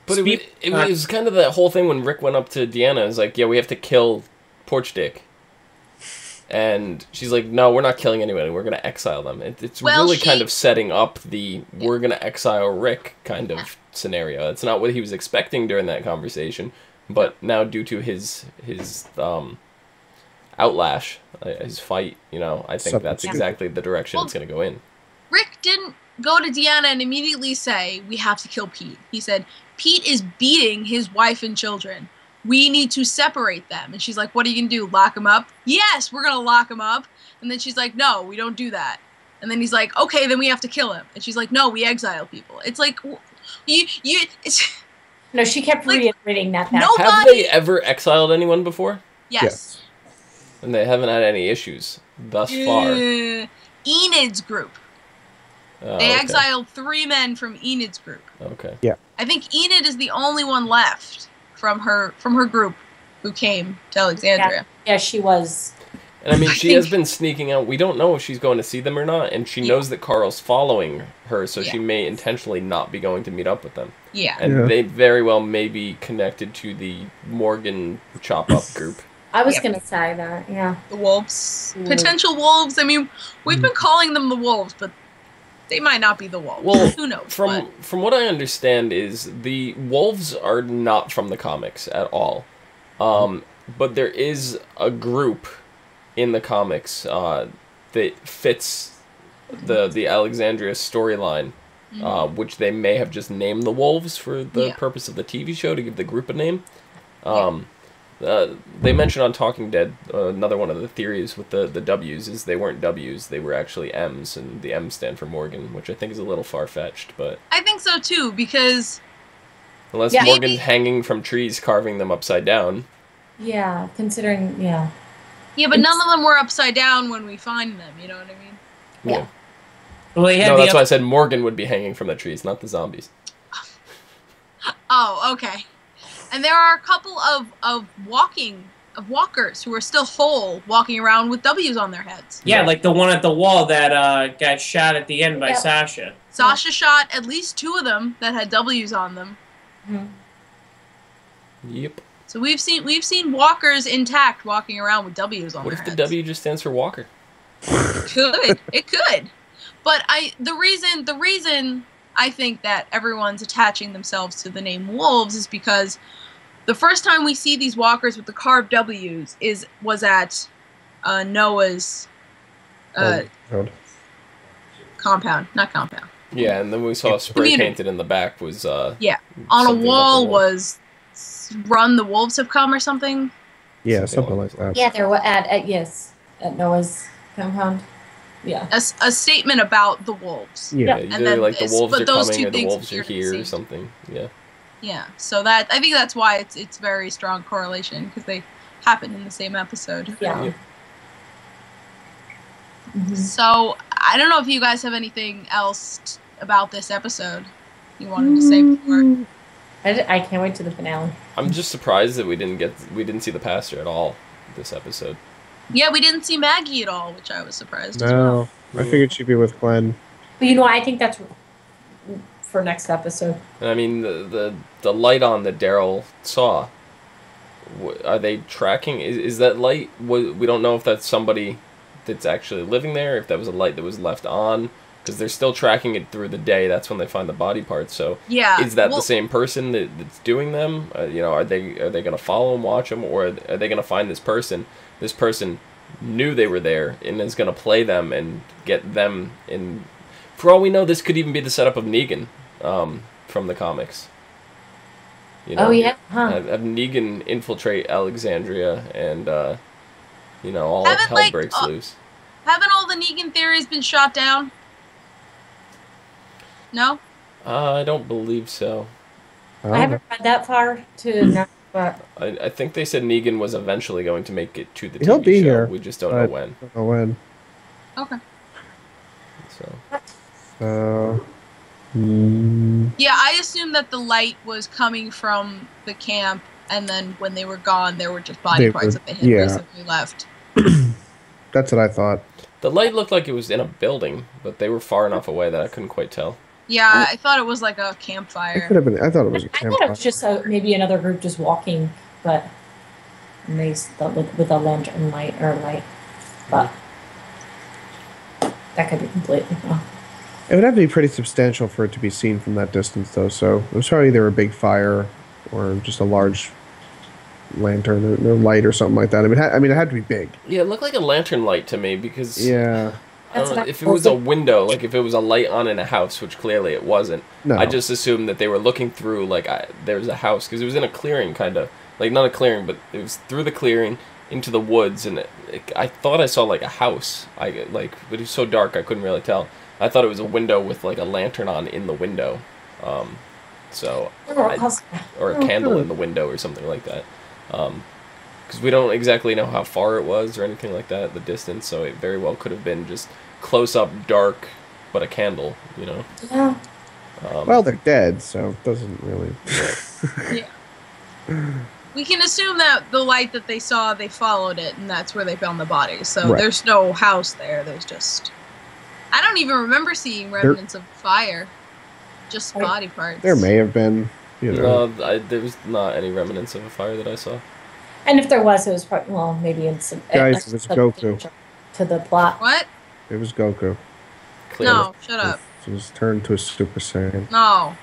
But it was kind of that whole thing when Rick went up to Deanna. It was like, yeah, we have to kill Porch Dick. And she's like, no, we're not killing anybody. We're going to exile them. It's really kind of setting up we're going to exile Rick kind of scenario. That's not what he was expecting during that conversation. But now due to his outlash, his fight, I think that's exactly the direction it's going to go in. Rick didn't go to Deanna and immediately say, we have to kill Pete. He said, Pete is beating his wife and children. We need to separate them. And she's like, what are you going to do, lock him up? Yes, we're going to lock him up. And then she's like, no, we don't do that. And then he's like, okay, then we have to kill him. And she's like, no, we exile people. It's like, No, she kept reiterating that. Have they ever exiled anyone before? Yes. And they haven't had any issues thus far. Enid's group. They exiled 3 men from Enid's group. Okay. Yeah. I think Enid is the only one left from her group who came to Alexandria. Yeah, she was. And I mean, she has been sneaking out. We don't know if she's going to see them or not, and she knows that Carl's following her, so she may intentionally not be going to meet up with them. Yeah. And they very well may be connected to the Morgan chop-up group. I was going to say that, yeah. The wolves. Potential wolves. I mean, we've been calling them the wolves, but they might not be the wolves. Well, who knows? From what I understand is the wolves are not from the comics at all. But there is a group in the comics that fits the Alexandria storyline, which they may have just named the wolves for the purpose of the TV show to give the group a name. they mentioned on Talking Dead, another one of the theories with the W's is they weren't W's, they were actually M's, and the M stand for Morgan, which I think is a little far-fetched, but... I think so, too, because... Unless Morgan's hanging from trees, carving them upside down. Yeah, considering, yeah. Yeah, but none of them were upside down when we find them, you know what I mean? Yeah. Well, no, that's why I said Morgan would be hanging from the trees, not the zombies. Oh, okay. And there are a couple of walkers who are still whole, walking around with W's on their heads. Yeah, like the one at the wall that got shot at the end by Sasha. Sasha shot at least 2 of them that had W's on them. Mm-hmm. Yep. So we've seen walkers intact walking around with W's on their heads. What if the W just stands for Walker? It could. But the reason I think that everyone's attaching themselves to the name wolves is because the first time we see these walkers with the carved W's was at Noah's compound, not compound. Yeah, and then we saw spray painted in the back was on a wall was "Run, the wolves have come" or something. Yeah, something like that. Yeah, they're at Noah's compound. Yeah, a statement about the wolves. Yeah, and then like the wolves are coming or the things wolves are here or something. Yeah. Yeah, so I think that's why it's very strong correlation because they happen in the same episode. Yeah. Mm-hmm. So I don't know if you guys have anything else about this episode you wanted to say before. I can't wait to the finale. I'm just surprised that we didn't see the pastor at all this episode. Yeah, we didn't see Maggie at all, which I was surprised as well. No, I figured she'd be with Glenn. But I think that's for next episode. And I mean, the light on that Daryl saw, are they tracking? Is that light, we don't know if that's somebody that's actually living there, if that was a light that was left on, because they're still tracking it through the day. That's when they find the body parts. So is that the same person that's doing them? Are they going to follow them, watch them, or are they going to find this person? This person knew they were there and is going to play them and get them in. For all we know, this could even be the setup of Negan from the comics. Oh, yeah? Huh. Have Negan infiltrate Alexandria and, all hell breaks loose. Haven't all the Negan theories been shot down? No? I don't believe so. I haven't read that far to know. But I think they said Negan was eventually going to make it to the TV He'll be show. Here, we just don't know when. Don't know when. Okay. Yeah, I assumed that the light was coming from the camp, and then when they were gone, there were just body parts that they had recently left. That's what I thought. The light looked like it was in a building, but they were far enough away that I couldn't quite tell. Yeah, I thought it was like a campfire. It could have been. I thought it was a campfire. I thought it was just maybe another group just walking, but with a lantern light. But that could be completely wrong. It would have to be pretty substantial for it to be seen from that distance, though. So it was probably either a big fire or just a large lantern or light or something like that. I mean, it had to be big. Yeah, it looked like a lantern light to me because. Yeah. I don't know, if it was a window, like if it was a light on in a house, which clearly it wasn't, I just assumed that they were looking through, there was a house, because it was in a clearing, kind of. Like, not a clearing, but it was through the clearing into the woods, and I thought I saw, like, a house. But it was so dark I couldn't really tell. I thought it was a window with, like, a lantern on in the window. Or a candle in the window or something like that. Because we don't exactly know how far it was or anything like that, the distance, so it very well could have been just close-up, dark, but a candle, Yeah. Well, they're dead, so it doesn't really... Yeah. We can assume that the light that they saw, they followed it, and that's where they found the bodies. So there's no house there, there's just... I don't even remember seeing remnants of fire. Just body parts. There may have been, No, there was not any remnants of a fire that I saw. And if there was, it was probably, maybe in some... Guys, it was Goku. To the plot. What? It was Goku. Clearly. No, shut up. It was turned to a Super Saiyan. No.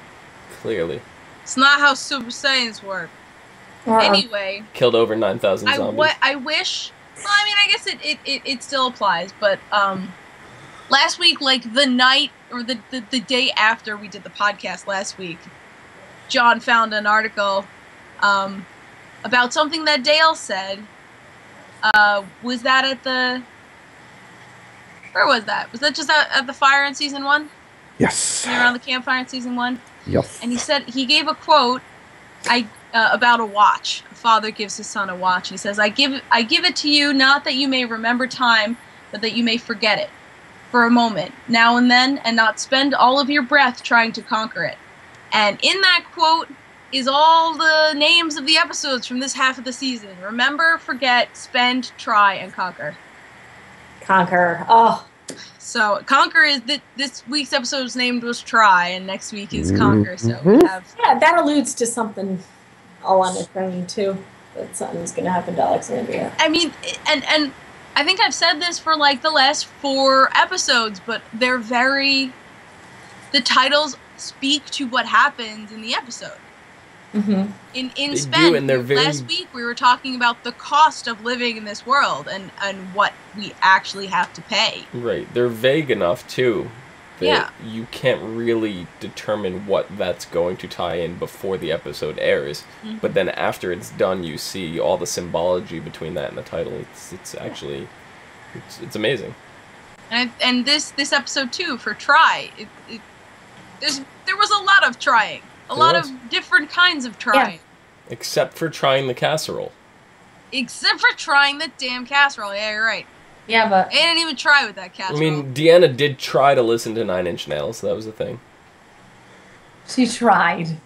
Clearly. It's not how Super Saiyans work. Anyway. Killed over 9,000 zombies. I wish... Well, I mean, I guess it still applies, but last week, like the night or the day after we did the podcast last week, John found an article, a about something that Dale said. Was that at the... Where was that? Was that just at the fire in season 1? Yes. Around the campfire in season 1? Yes. And he said, he gave a quote about a watch. A father gives his son a watch. He says, I give it to you, not that you may remember time, but that you may forget it for a moment, now and then, and not spend all of your breath trying to conquer it. And in that quote is all the names of the episodes from this half of the season. Remember, forget, spend, try, and conquer. Conquer. Oh. So Conquer is this week's episode's named was Try, and next week is Conquer. So we have that alludes to something all on its own too. That something's going to happen to Alexandria. I mean, and I think I've said this for like the last 4 episodes, but they're the titles speak to what happens in the episode. Mm-hmm. In Spend, last week we were talking about the cost of living in this world and what we actually have to pay. Right. They're vague enough, too, that you can't really determine what that's going to tie in before the episode airs. Mm-hmm. But then after it's done, you see all the symbology between that and the title. It's actually... It's amazing. And this episode, too, for Try, there was a lot of trying. A lot of different kinds of trying. Yeah. Except for trying the casserole. Except for trying the damn casserole. Yeah, you're right. Yeah, but... They didn't even try with that casserole. I mean, Deanna did try to listen to 9 Inch Nails. So that was the thing. She tried.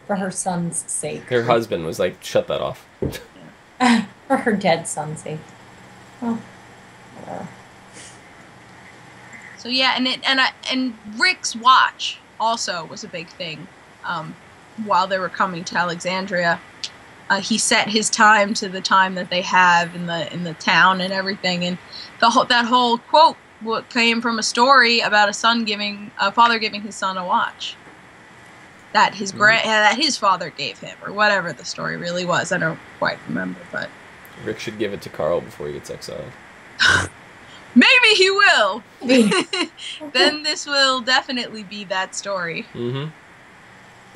For her son's sake. Her husband was like, shut that off. For her dead son's sake. Oh. So yeah, and Rick's watch also was a big thing. While they were coming to Alexandria, he set his time to the time that they have in the town and everything. And that whole quote came from a story about a father giving his son a watch that his father gave him, or whatever the story really was. I don't quite remember, but Rick should give it to Carl before he gets exiled. Maybe he will. Then this will definitely be that story. Mm-hmm.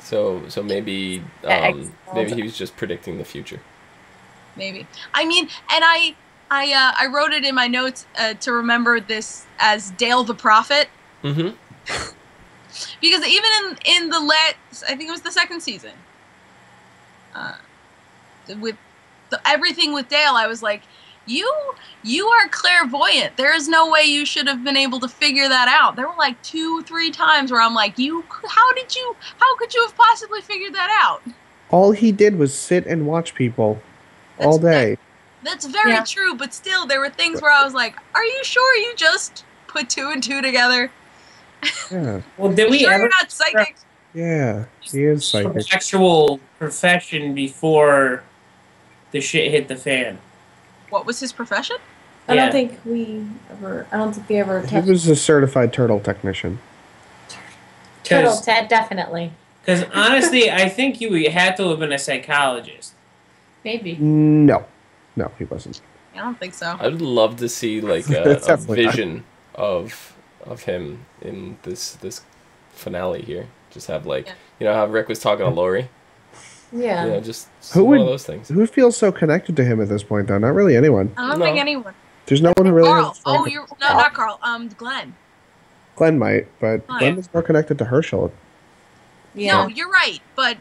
So maybe maybe he was just predicting the future. Maybe. I mean, and I wrote it in my notes to remember this as Dale the Prophet. Mm-hmm. Because even in I think it was the 2nd season, with everything with Dale, I was like, You are clairvoyant. There is no way you should have been able to figure that out. There were like 2-3 times where I'm like, how could you have possibly figured that out? All he did was sit and watch people all day. That's very true, but still, there were things where I was like, are you sure you just put 2 and 2 together? Yeah. Well, did we ever... You're not psychic? Yeah, he is psychic. Actual profession before the shit hit the fan. What was his profession? I don't think they ever... He was a certified turtle technician. Definitely. Because honestly, I think you had to have been a psychologist. Maybe. No, he wasn't. I don't think so. I'd love to see like a vision of him in this finale here. Just have how Rick was talking to Lori. Yeah. Just one of those things. Who feels so connected to him at this point, though? Not really anyone. I don't think anyone. There's no one who really... Carl. Not Carl. Glenn. Glenn might, but Glenn is more connected to Herschel. Yeah. No, you're right. But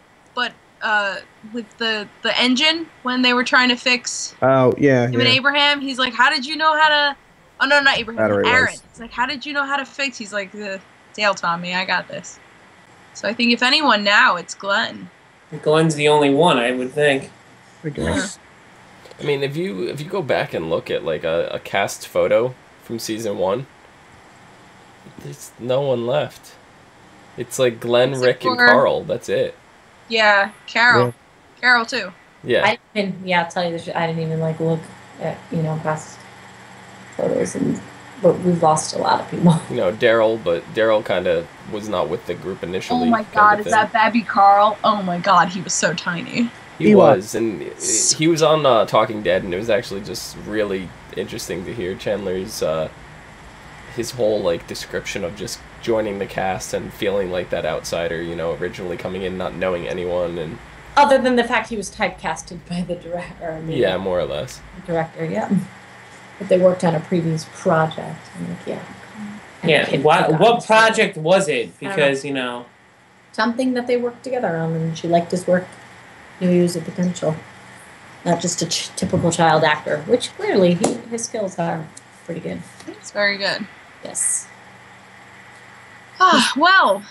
with the engine, when they were trying to fix him and Abraham, he's like, how did you know how to... Oh, no, not Abraham. Aaron. It's like, how did you know how to fix? He's like, Dale taught me. I got this. So I think if anyone now, it's Glenn. Glenn's the only one, I would think. I guess. I mean, if you go back and look at like a cast photo from season 1, there's no one left. It's like Glenn, Rick, and Carl. That's it. Yeah, Carol. Yeah. Carol too. Yeah. I'll tell you the truth. I didn't even look at past photos, but we've lost a lot of people. Daryl kind of was not with the group initially. Oh my God, is that baby Carl? Oh my God, he was so tiny. He was, and he was on Talking Dead, and it was actually just really interesting to hear Chandler's his whole description of just joining the cast and feeling like that outsider, originally coming in not knowing anyone, and Other than the fact he was typecasted by the director. Yeah, more or less. Director, yeah. But they worked on a previous project. I'm like, yeah. Yeah, what project was it? Because, you know... Something that they worked together on, and she liked his work. Knew he was a potential. Not just a typical child actor, which clearly his skills are pretty good. It's very good. Yes. Well,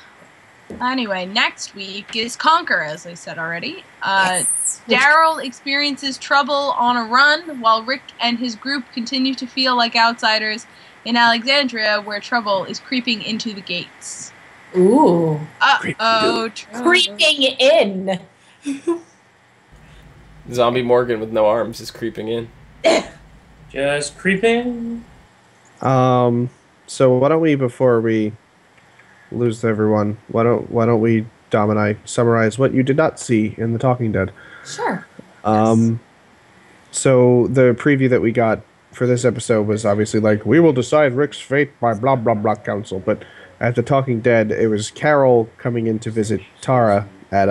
anyway, next week is Conquer, as I said already. Yes. Daryl experiences trouble on a run, while Rick and his group continue to feel like outsiders in Alexandria, where trouble is creeping into the gates. Ooh. Uh-oh. Creeping in. Zombie Morgan with no arms is creeping in. Just creeping. So why don't we, before we lose everyone, why don't we, Dom and I, summarize what you did not see in The Talking Dead? Sure. So the preview that we got for this episode was obviously like, we will decide Rick's fate by blah blah blah council. But at The Talking Dead, it was Carol coming in to visit Tara at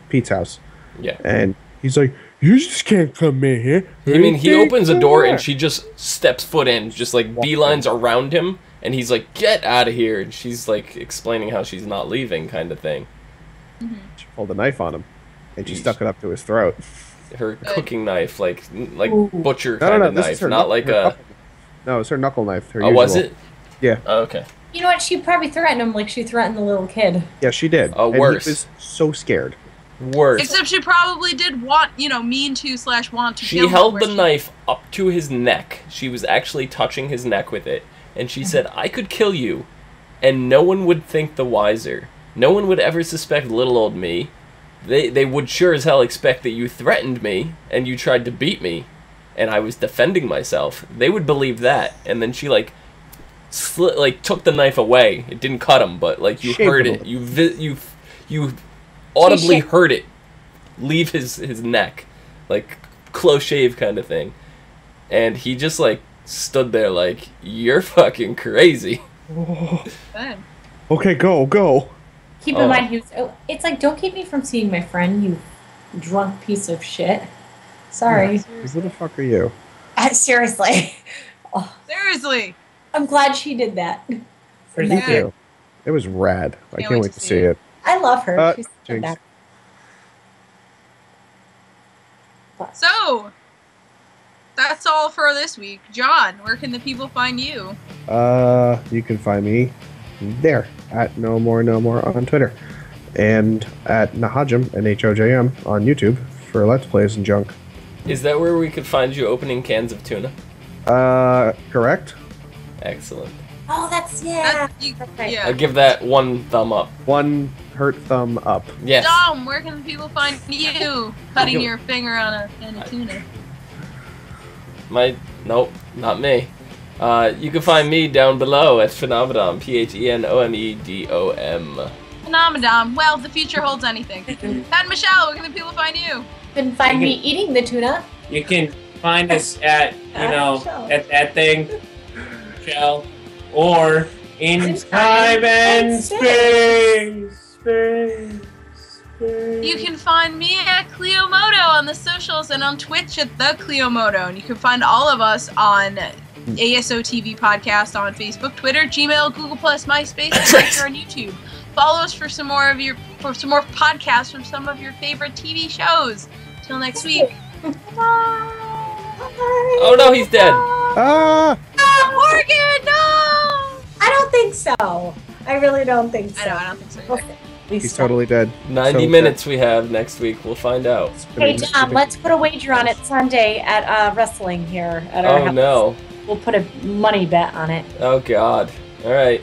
Pete's house. Yeah. And he's like, you just can't come in here. I mean, he opens a door and she just steps foot in, just like beelines around him, and he's like, get out of here. And she's like explaining how she's not leaving, kind of thing. She pulled a knife on him, and she stuck it up to his throat. Her cooking knife, like butcher No, kind no, of this is knife, her not like a... No, it's her knuckle knife. Her Oh, was usual. it? Yeah. Oh, okay. You know what? She probably threatened him like she threatened the little kid. Yeah, she did. Oh, and worse. he was so scared. Worse. Except she probably did want to want to She kill him. held the knife up to his neck. She was actually touching his neck with it. And she said, I could kill you, and no one would think the wiser. No one would ever suspect little old me. They would sure as hell expect that you threatened me, and you tried to beat me, and I was defending myself. They would believe that. And then she, took the knife away. It didn't cut him, but, you heard it. You audibly heard it leave his neck. Close shave kind of thing. And he just, stood there like, you're fucking crazy. Okay, go. Keep in mind, it's like, don't keep me from seeing my friend, you drunk piece of shit. Sorry. Who the fuck are you? Seriously. Seriously. I'm glad she did that. Thank you. It was rad. I can't wait to see it. I love her. She's Jinx. that. So, that's all for this week. John, where can the people find you? You can find me there at No More on Twitter, and at Nahajim, NHOJM, on YouTube for Let's Plays and junk. Is that where we could find you opening cans of tuna? Correct. Excellent. Oh, that's, Yeah. I'll give that one thumb up. One hurt thumb up. Yes. Dom, where can the people find you cutting your finger on a can of tuna? Nope, not me. You can find me down below at Phenomedom, Phenomedom. Phenomedom. Well, the future holds anything. And Michelle, where can the people find you? You can find me eating the tuna. You can find us at, at that thing, Michelle, or in time and space. You can find me at Clio Moto on the socials and on Twitch at the Clio Moto. And you can find all of us on ASOTV Podcast on Facebook, Twitter, Gmail, Google+, MySpace, and right here on YouTube. Follow us for some more podcasts from some of your favorite TV shows. Till next week. Oh no, he's dead. Morgan, no! I don't think so. I really don't think so. I don't think so either. He's totally dead. 90 minutes we have next week. We'll find out. Hey, Tom, let's put a wager on it Sunday at wrestling here at our house. Oh no. We'll put a money bet on it. Oh god. Alright.